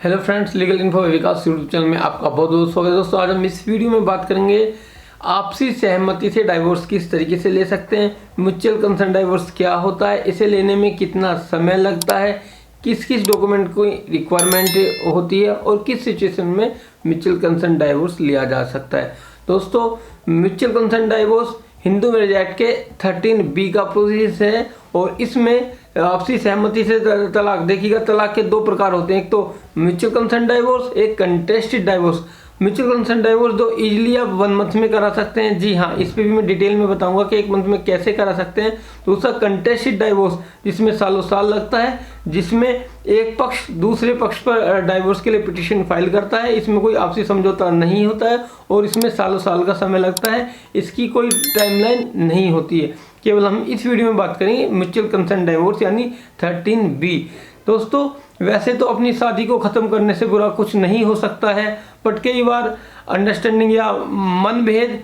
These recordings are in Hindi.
हेलो फ्रेंड्स, लीगल इन्फो विकास यूट्यूब चैनल में आपका बहुत बहुत स्वागत है। दोस्तों, आज हम इस वीडियो में बात करेंगे आपसी सहमति से डाइवोर्स किस तरीके से ले सकते हैं, म्यूचुअल कंसेंट डाइवोर्स क्या होता है, इसे लेने में कितना समय लगता है, किस किस डॉक्यूमेंट की रिक्वायरमेंट होती है और किस सिचुएशन में म्यूचुअल कंसेंट डाइवोर्स लिया जा सकता है। दोस्तों, mutual consent divorce Hindu marriage act के 13B का प्रोविजन है और इसमें आपसी सहमति से तलाक देखिएगा। तलाक के दो प्रकार होते हैं, एक तो म्यूचुअल कंसेंट डाइवोर्स, एक contested divorce. Mutual consent divorce जो इजीली आप 1 मंथ में करा सकते हैं। जी हाँ, इस पे भी मैं डिटेल में बताऊंगा कि 1 मंथ में कैसे करा सकते हैं। दूसरा कंटेस्टेड डाइवोर्स, जिसमें सालों साल लगता है, जिसमें एक पक्ष दूसरे पक्ष पर डाइवोर्स के लिए पिटीशन फाइल करता है। इसमें कोई आपसी समझौता नहीं होता है और इसमें सालों साल का समय लगता है। इसकी कोई टाइमलाइन नहीं होती है। केवल हम इस वीडियो में बात करेंगे म्यूचुअल कंसेंट डाइवोर्स यानी 13B। दोस्तों, वैसे तो अपनी शादी को ख़त्म करने से बुरा कुछ नहीं हो सकता है, बट कई बार अंडरस्टैंडिंग या मनभेद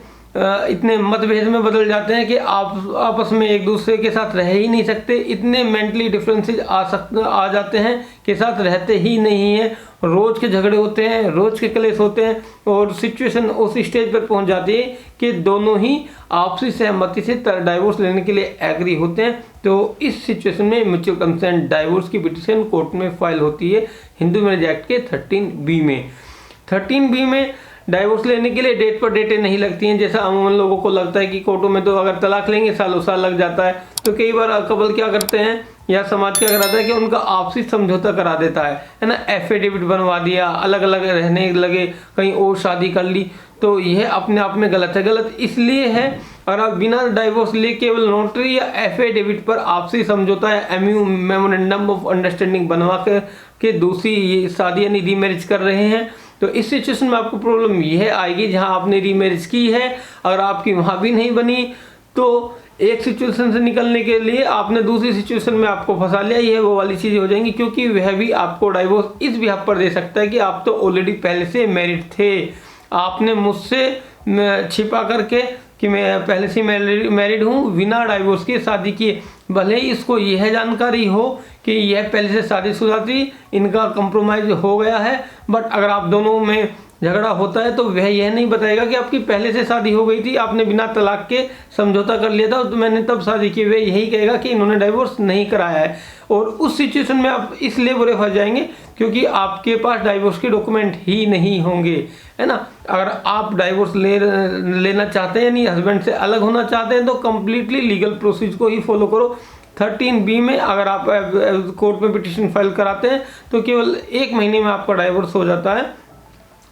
इतने मतभेद में बदल जाते हैं कि आप आपस में एक दूसरे के साथ रह ही नहीं सकते। इतने मेंटली डिफरेंसेस आ जाते हैं कि साथ रहते ही नहीं हैं। रोज़ के झगड़े होते हैं, रोज़ के क्लेश होते हैं और सिचुएशन उस स्टेज पर पहुंच जाती है कि दोनों ही आपसी सहमति से डाइवोर्स लेने के लिए एग्री होते हैं। तो इस सिचुएशन में म्यूचुअल कंसेंट डाइवोर्स की पिटीशन कोर्ट में फाइल होती है हिंदू मैरिज एक्ट के 13B में। 13B में डाइवोर्स लेने के लिए डेट पर डेटें नहीं लगती हैं, जैसा अमूमन लोगों को लगता है कि कोर्टों में तो अगर तलाक लेंगे सालों साल लग जाता है। तो कई बार कपल क्या करते हैं या समाज क्या कराता है कि उनका आपसी समझौता करा देता है ना। एफिडेविट बनवा दिया, अलग अलग रहने लगे, कहीं और शादी कर ली। तो यह अपने आप में गलत है। गलत इसलिए है अगर आप बिना डाइवोर्स लिए केवल नोटरी या एफिडेविट पर आपसी समझौता या एमयू मेमोरेंडम ऑफ अंडरस्टैंडिंग बनवा के दूसरी शादी यानी रीमैरिज कर रहे हैं, तो इस सिचुएशन में आपको प्रॉब्लम यह आएगी जहां आपने रीमैरिज की है। अगर आपकी वहां भी नहीं बनी तो एक सिचुएशन से निकलने के लिए आपने दूसरी सिचुएशन में आपको फंसा लिया, ये वो वाली चीज़ें हो जाएंगी। क्योंकि वह भी आपको डाइवोर्स इस बिहाफ पर दे सकता है कि आप तो ऑलरेडी पहले से मैरिड थे, आपने मुझसे छिपा करके कि मैं पहले से मैरिड हूँ बिना डाइवोर्स के शादी किए। भले ही इसको यह जानकारी हो कि यह पहले से शादीशुदा थी, इनका कंप्रोमाइज हो गया है, बट अगर आप दोनों में झगड़ा होता है तो वह यह नहीं बताएगा कि आपकी पहले से शादी हो गई थी, आपने बिना तलाक के समझौता कर लिया था तो मैंने तब शादी की। वह यही कहेगा कि इन्होंने डाइवोर्स नहीं कराया है। और उस सिचुएशन में आप इसलिए बुरे फंस जाएंगे क्योंकि आपके पास डाइवोर्स के डॉक्यूमेंट ही नहीं होंगे, है ना। अगर आप डाइवोर्स लेना चाहते हैं यानी हस्बैंड से अलग होना चाहते हैं तो कंप्लीटली लीगल प्रोसीजर को ही फॉलो करो। 13B में अगर आप कोर्ट में पिटीशन फाइल कराते हैं तो केवल 1 महीने में आपका डाइवोर्स हो जाता है।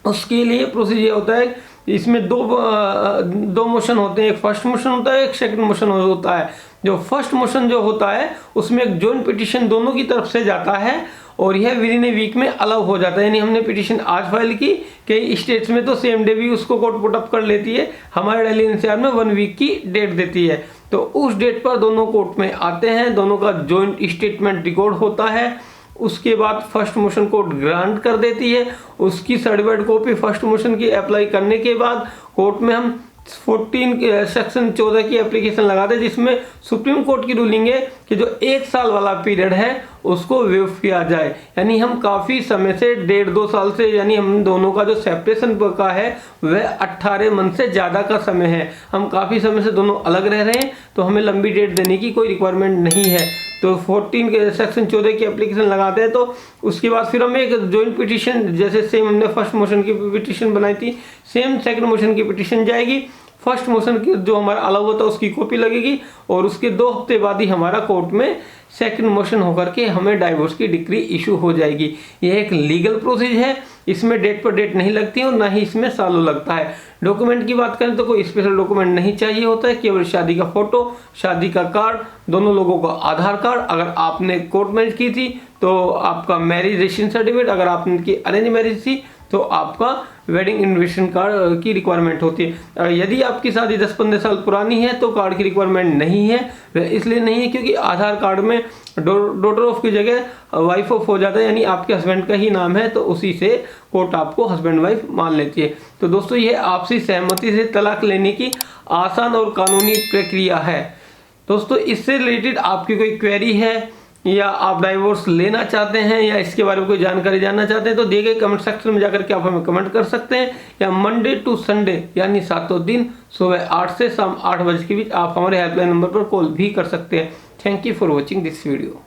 उसके लिए प्रोसीजर होता है, इसमें दो मोशन होते हैं, एक फर्स्ट मोशन होता है, एक सेकंड मोशन होता है। जो फर्स्ट मोशन जो होता है उसमें एक जॉइंट पिटीशन दोनों की तरफ से जाता है और यह विद इन ए वीक में अलाउ हो जाता है। यानी हमने पिटीशन आज फाइल की, कई स्टेट्स में तो सेम डे भी उसको कोर्ट पुट अप कर लेती है। हमारे दिल्ली एनसीआर में 1 वीक की डेट देती है। तो उस डेट पर दोनों कोर्ट में आते हैं, दोनों का जॉइंट स्टेटमेंट रिकॉर्ड होता है। उसके बाद फर्स्ट मोशन कोर्ट ग्रांट कर देती है। उसकी सर्टिफाइड कॉपी फर्स्ट मोशन की अप्लाई करने के बाद कोर्ट में हम 14 सेक्शन 14 की एप्लीकेशन लगाते हैं, जिसमें सुप्रीम कोर्ट की रूलिंग है कि जो 1 साल वाला पीरियड है उसको वेव किया जाए। यानी हम काफ़ी समय से 1.5-2 साल से, यानी हम दोनों का जो सेपरेशन का है वह 18 मंथ से ज़्यादा का समय है। हम काफ़ी समय से दोनों अलग रह रहे हैं तो हमें लंबी डेट देने की कोई रिक्वायरमेंट नहीं है। तो 14 के सेक्शन 14 की एप्लीकेशन लगाते हैं तो उसके बाद फिर हम एक जॉइंट पिटीशन, जैसे सेम हमने फर्स्ट मोशन की पिटीशन बनाई थी, सेम सेकंड मोशन की पिटीशन जाएगी। फर्स्ट मोशन की जो हमारा अलाउ होता है उसकी कॉपी लगेगी और उसके 2 हफ्ते बाद ही हमारा कोर्ट में सेकंड मोशन होकर के हमें डाइवोर्स की डिक्री इशू हो जाएगी। यह एक लीगल प्रोसीजर है, इसमें डेट पर डेट नहीं लगती है और ना ही इसमें सालों लगता है। डॉक्यूमेंट की बात करें तो कोई स्पेशल डॉक्यूमेंट नहीं चाहिए होता है, केवल शादी का फोटो, शादी का कार्ड, दोनों लोगों का आधार कार्ड। अगर आपने कोर्ट मैरिज की थी तो आपका मैरिज रजिस्ट्रेशन सर्टिफिकेट, अगर आपकी अरेंज मैरिज थी तो आपका वेडिंग इन्विटेशन कार्ड की रिक्वायरमेंट होती है। यदि आपकी शादी 10-15 साल पुरानी है तो कार्ड की रिक्वायरमेंट नहीं है। वह इसलिए नहीं है क्योंकि आधार कार्ड में डॉटर ऑफ की जगह वाइफ ऑफ हो जाता है, यानी आपके हस्बैंड का ही नाम है तो उसी से कोर्ट आपको हस्बैंड वाइफ मान लेती है। तो दोस्तों, ये आपसी सहमति से तलाक लेने की आसान और कानूनी प्रक्रिया है। दोस्तों, इससे रिलेटेड आपकी कोई क्वेरी है या आप डाइवोर्स लेना चाहते हैं या इसके बारे में कोई जानकारी जानना चाहते हैं तो दिए गए कमेंट सेक्शन में जाकर के आप हमें कमेंट कर सकते हैं, या मंडे टू संडे यानी 7 दिन सुबह 8 से शाम 8 बजे के बीच आप हमारे हेल्पलाइन नंबर पर कॉल भी कर सकते हैं। Thank you for watching this video.